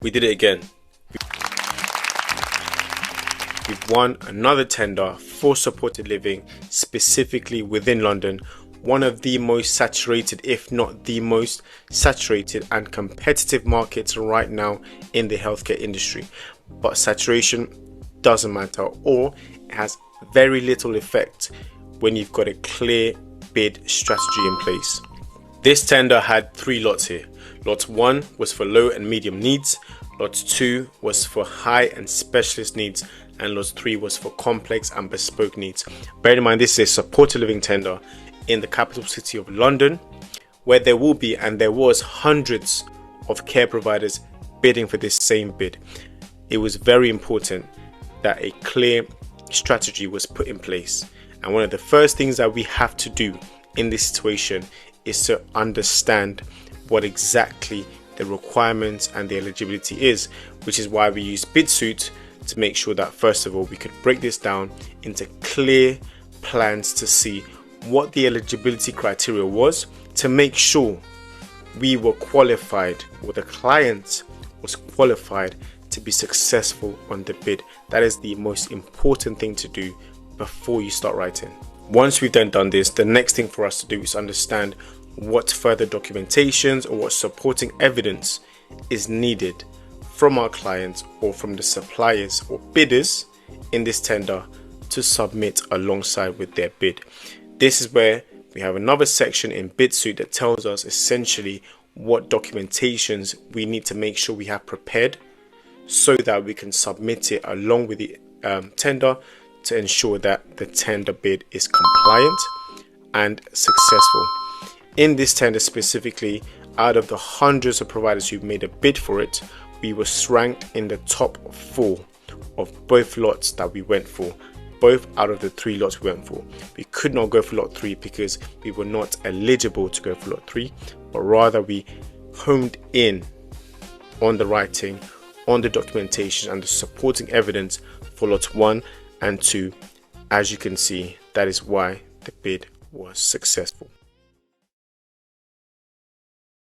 We did it again. We've won another tender for supported living, specifically within London, one of the most saturated, if not the most saturated and competitive markets right now in the healthcare industry. But saturation doesn't matter, or it has very little effect when you've got a clear bid strategy in place. This tender had 3 lots here. Lot 1 was for low and medium needs, Lot 2 was for high and specialist needs, and Lot 3 was for complex and bespoke needs. Bear in mind, this is a supported living tender in the capital city of London, where there will be and there was hundreds of care providers bidding for this same bid. It was very important that a clear strategy was put in place, and one of the first things that we have to do in this situation is to understand what exactly the requirements and the eligibility is, which is why we use BidSuit to make sure that first of all we could break this down into clear plans to see what the eligibility criteria was, to make sure we were qualified, or the client was qualified to be successful on the bid. That is the most important thing to do before you start writing. Once we've then done this, the next thing for us to do is understand what further documentations or what supporting evidence is needed from our clients or from the suppliers or bidders in this tender to submit alongside with their bid. This is where we have another section in BidSuit that tells us essentially what documentations we need to make sure we have prepared so that we can submit it along with the tender to ensure that the tender bid is compliant and successful. In this tender specifically, out of the hundreds of providers who made a bid for it, we were ranked in the top 4 of both lots that we went for. Both out of the 3 lots we went for. We could not go for lot 3 because we were not eligible to go for lot 3, but rather we honed in on the writing, on the documentation and the supporting evidence for lots 1 and 2. As you can see, that is why the bid was successful.